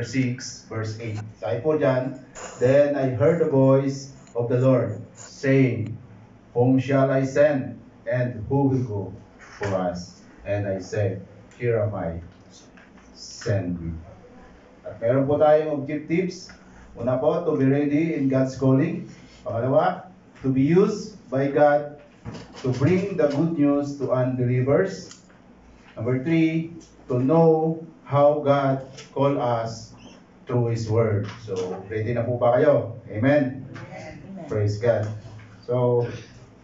chapter 6, verse 8. Sabi po dyan, "Then I heard the voice of the Lord, saying, Whom shall I send, and who will go for us? And I said, Here am I, send me." At meron po tayong objectives. Una po, to be ready in God's calling. Pangalawa, to be used by God to bring the good news to unbelievers. Number 3, to know how God called us through His Word. So, ready na po ba kayo? Amen? Amen. Praise God. So,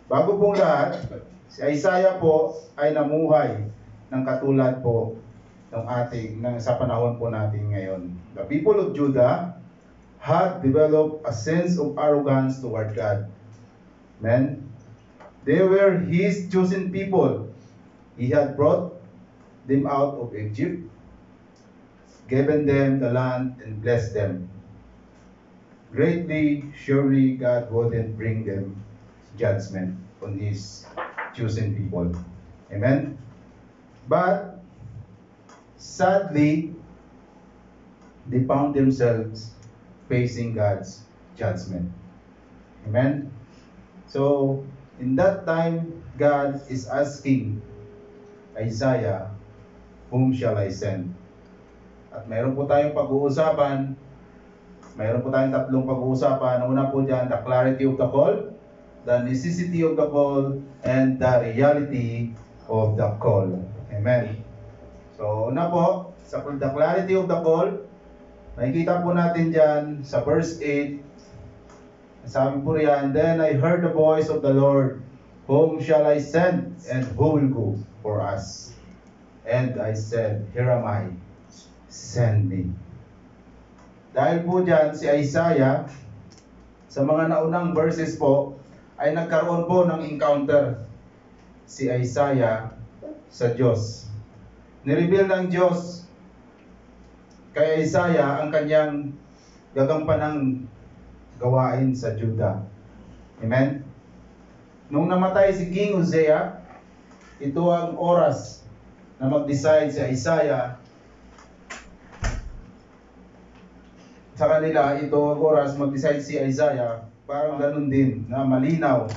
bago pong lahat, si Isaiah po ay namuhay ng katulad po sa panahon po natin ngayon. The people of Judah had developed a sense of arrogance toward God. Amen? They were His chosen people. He had brought them out of Egypt, given them the land, and blessed them. Greatly, surely God wouldn't bring them judgment on His chosen people. Amen? But, sadly, they found themselves facing God's judgment. Amen? So, in that time, God is asking Isaiah, "Whom shall I send?" At mayroon po tayong pag-uusapan. Mayroon po tayong tatlong pag-uusapan. Ang una po dyan, the clarity of the call, the necessity of the call, and the reality of the call. Amen. So, una po, sa the clarity of the call, makikita po natin dyan sa verse 8, sabi po riyan, "Then I heard the voice of the Lord, Whom shall I send, and who will go for us? And I said, Here am I, send me." Dahil po dyan, si Isaiah, sa mga naunang verses po, ay nagkaroon po ng encounter si Isaiah sa Diyos. Nireveal ng Diyos kay Isaiah ang kanyang gagampanang gawain sa Judah. Amen? Nung namatay si King Uzziah, ito ang oras na mag-decide si Isaiah sa kanila. Ito ang oras mag-decide si Isaiah. Parang ganun din na malinaw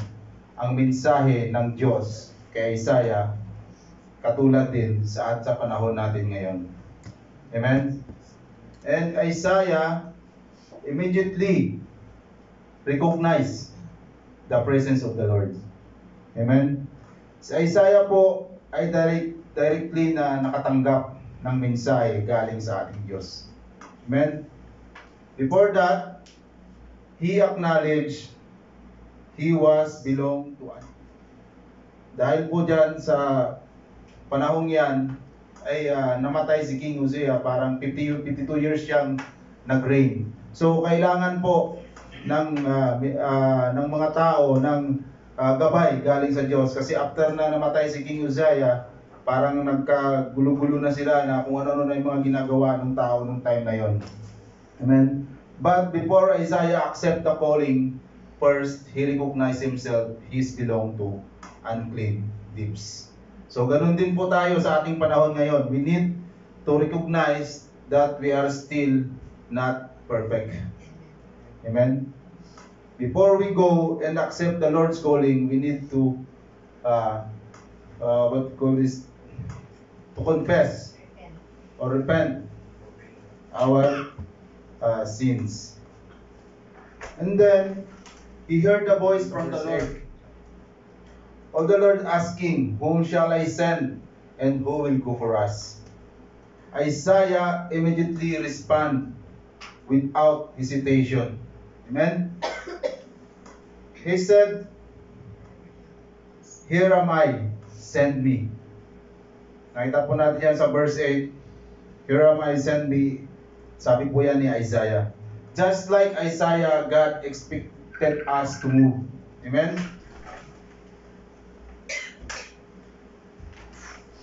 ang mensahe ng Diyos kay Isaiah, katulad din sa panahon natin ngayon. Amen? And Isaiah immediately recognized the presence of the Lord. Amen? Si Isaiah po ay directly na nakatanggap ng mensahe galing sa ating Diyos. Amen? Before that, he acknowledged he was belong to us. Dahil po dyan sa panahong yan, ay namatay si King Uzziah, parang 52 years siyang nag-reign. So kailangan po ng mga tao ng gabay galing sa Diyos, kasi after na namatay si King Uzziah, parang nagkagulo-gulo na sila na kung ano-ano na yung mga ginagawa ng tao nung time na yon. Amen. But before Isaiah accept the calling, first he recognized himself he's belong to unclean lips. So ganun din po tayo sa ating panahon ngayon. We need to recognize that we are still not perfect. Amen. Before we go and accept the Lord's calling, we need to to confess or repent our sins. And then he heard the voice from the Lord of the Lord asking, "Whom shall I send, and who will go for us?" Isaiah immediately respond without hesitation. Amen? He said, "Here am I, send me." Nakita po natin yan sa verse 8. "Here am I, send me." Sabi po yan ni Isaiah. Just like Isaiah, God expected us to move. Amen?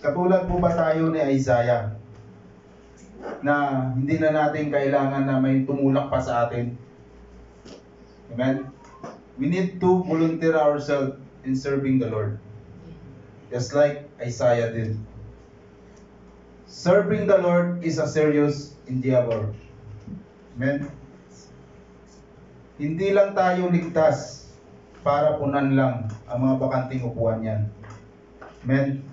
Katulad po ba tayo ni Isaiah na hindi na natin kailangan na may tumulak pa sa atin? Amen? We need to volunteer ourselves in serving the Lord. Just like Isaiah did. Serving the Lord is a serious endeavor. Amen? Hindi lang tayo ligtas para punan lang ang mga bakanting upuan yan. Amen?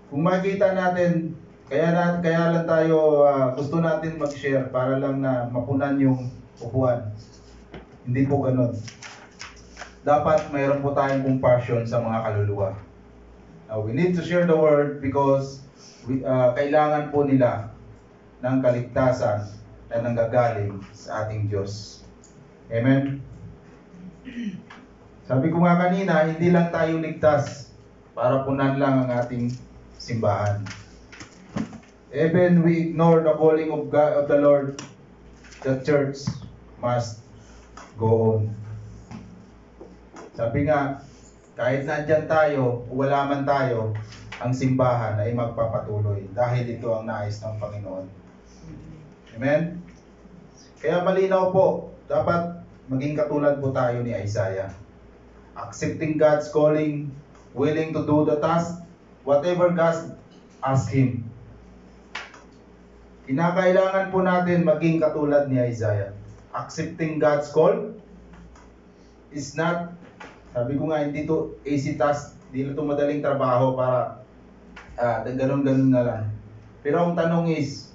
Kung makita natin, kaya lang tayo gusto natin mag-share para lang na mapunan yung upuan. Hindi po ganun. Dapat mayroon po tayong compassion sa mga kaluluwa. We need to share the word because kailangan po nila ng kaligtasan na nanggagaling sa ating Diyos. Amen? Sabi ko nga kanina, hindi lang tayo ligtas para punan lang ang ating simbahan. Even we ignore the calling of God, of the Lord, the church must go on. Sabi nga, kahit nandyan tayo, wala man tayo, ang simbahan ay magpapatuloy dahil ito ang nais ng Panginoon. Amen? Kaya malinaw po, dapat maging katulad po tayo ni Isaiah. Accepting God's calling, willing to do the task, whatever God asks him. Kinakailangan po natin maging katulad ni Isaiah. Accepting God's call is not, sabi ko nga, hindi to easy task, hindi na to madaling trabaho para ganun-ganun na lang. Pero ang tanong is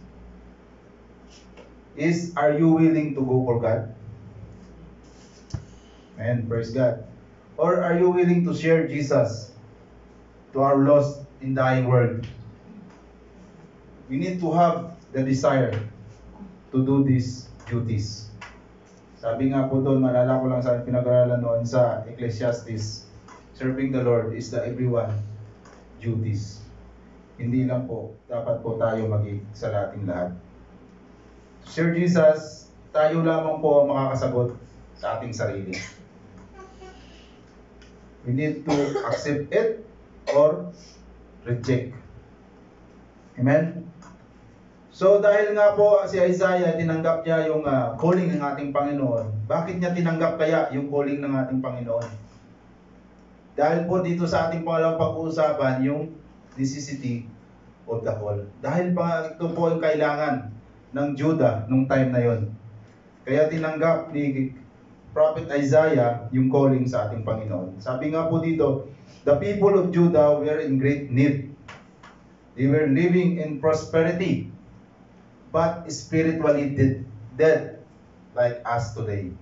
are you willing to go for God? Amen, praise God. Or are you willing to share Jesus to our lost and dying world? We need to have the desire to do these duties. Sabi nga po doon, malala ko lang sa pinag-aralan noon sa Ecclesiastes, serving the Lord is the everyone duties. Hindi lang po, dapat po tayo maging sa ating lahat. Sir Jesus, tayo lamang po ang makakasagot sa ating sarili. We need to accept it or reject. Amen? So dahil nga po si Isaiah, tinanggap niya yung calling ng ating Panginoon. Bakit niya tinanggap kaya yung calling ng ating Panginoon? Dahil po dito sa ating pangalawang pag-uusapan, yung necessity of the call. Dahil pa ito po yung kailangan ng Judah nung time na yon. Kaya tinanggap ni Prophet Isaiah yung calling sa ating Panginoon. Sabi nga po dito, the people of Judah were in great need. They were living in prosperity, but spiritually dead like us today.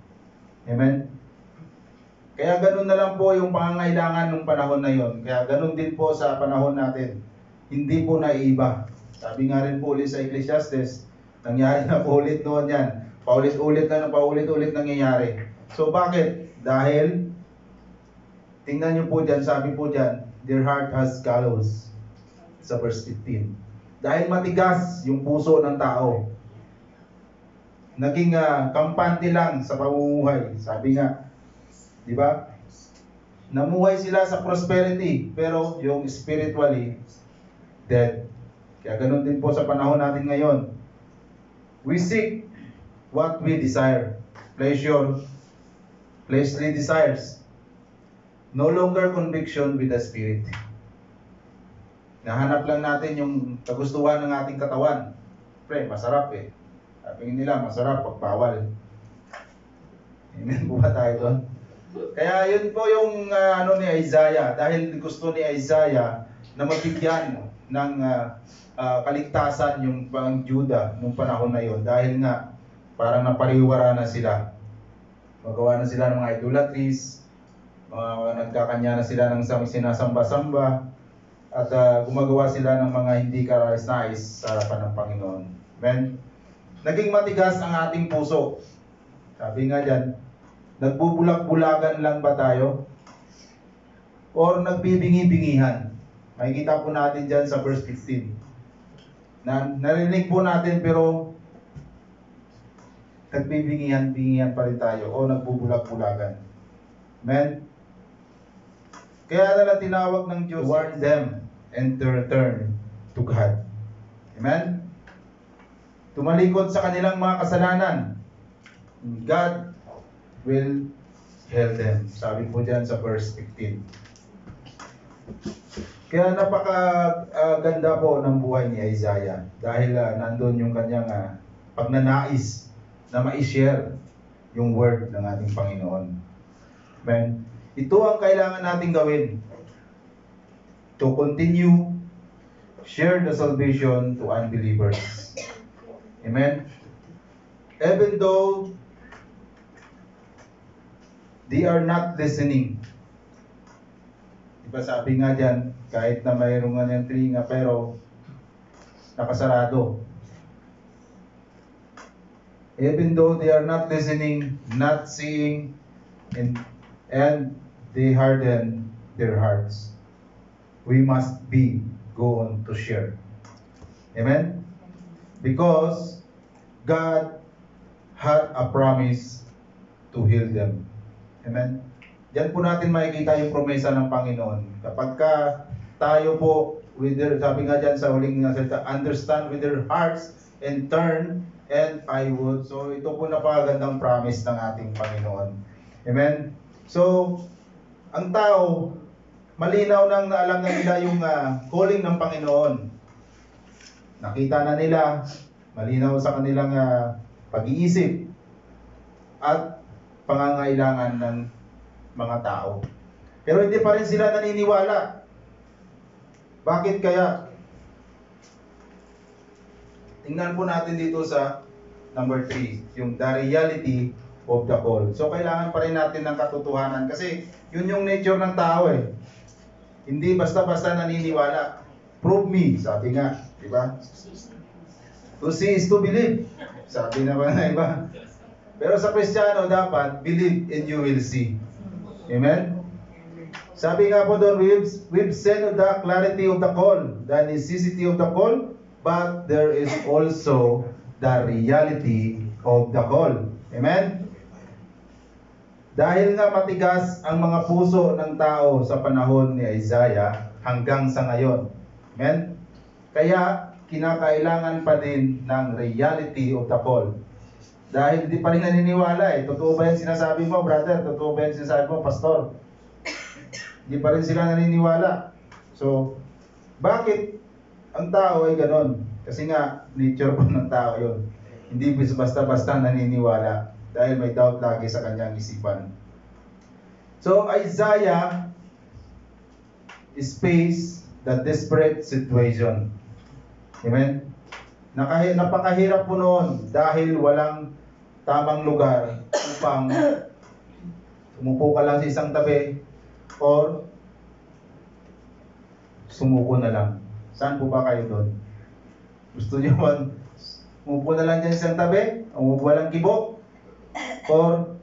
Amen? Kaya ganun na lang po yung pangangailangan ng panahon na yon. Kaya ganun din po sa panahon natin. Hindi po naiiba. Sabi nga rin po ulit sa Ecclesiastes, nangyari na po ulit noon yan. Paulit-ulit nangyayari. So bakit? Dahil, tingnan nyo po dyan, sabi po dyan, their heart has gallows. Sa verse 15. Dahil matigas yung puso ng tao. Naging kampante lang sa pamumuhay. Sabi nga, di ba? Namuhay sila sa prosperity, pero yung spiritually dead. Kaya ganun din po sa panahon natin ngayon. We seek what we desire. Pleasure, fleshly desires. No longer conviction with the Spirit. Nahanap lang natin yung kagustuhan ng ating katawan. Pre, masarap eh. Sabi nila, masarap pag bawal. Amen po ba tayo doon? Kaya yun po yung ni Isaiah. Dahil gusto ni Isaiah na mabigyan ng kaligtasan yung pang Judah nung panahon na yon. Dahil nga, parang napariwara na sila. Magawa na sila ng mga idolatries, nagkakanya na sila ng sinasamba-samba, at gumagawa sila ng mga hindi karais-nais sa harapan ng Panginoon. Amen? Naging matigas ang ating puso. Sabi nga dyan, nagbubulag-bulagan lang ba tayo? Or nagbibingi-bingihan? Makikita po natin dyan sa verse 15. Narinig po natin pero nagbibingihan pa rin tayo o nagbubulag-bulagan. Amen? Kaya na lang tinawag ng Diyos, warn them and to return to God. Amen? Tumalikod sa kanilang mga kasalanan. God will help them. Sabi po dyan sa verse 15. Kaya napakaganda po ng buhay ni Isaiah. Dahil nandun yung kanyang pagnanais na ma-share yung word ng ating Panginoon. Amen? Ito ang kailangan nating gawin. To continue, share the salvation to unbelievers. Amen? Even though they are not listening. Diba sabi nga dyan, kahit na mayroong nga ng tringa, pero nakasarado. Even though they are not listening, not seeing, and they harden their hearts, we must go on to share. Amen? Because God had a promise to heal them. Amen? Diyan po natin makikita yung promesa ng Panginoon. Kapag ka tayo po, sabi nga dyan sa huling salita, understand with their hearts and turn, and I would. So ito po napakagandang promise ng ating Panginoon. Amen? So, ang tao, malinaw nang naalam na nila yung calling ng Panginoon. Nakita na nila, malinaw sa kanilang pag-iisip at pangangailangan ng mga tao. Pero hindi pa rin sila naniniwala. Bakit kaya? Tingnan po natin dito sa number 3, yung the reality of the call. So kailangan pa rin natin ng katotohanan kasi yun yung nature ng tao eh. Hindi basta-basta naniniwala. Prove me, sabi nga, di ba? To see is to believe. Sabi na ba na iba? Pero sa Kristiyano dapat believe and you will see. Amen? Sabi nga po doon, we've seen the clarity of the call, the necessity of the call, but there is also the reality of the call. Amen? Dahil nga matigas ang mga puso ng tao sa panahon ni Isaiah hanggang sa ngayon. Amen? Kaya, kinakailangan pa din ng reality of the call. Dahil hindi pa rin naniniwala eh. Totoo ba yung sinasabi mo, brother? Totoo ba yung sinasabi mo, pastor? Hindi pa rin sila naniniwala. So, bakit ang tao ay ganon? Kasi nga, nature po ng tao yun. Hindi basta-basta naniniwala dahil may doubt lagi sa kanyang isipan. So, Isaiah is faced the desperate situation. Amen? Napakahirap po noon dahil walang tamang lugar upang umupo ka lang sa isang tabi or sumuko na lang. Saan po ba kayo doon? Gusto nyo umupo na lang dyan sa isang tabi? Umupo walang kibo? Or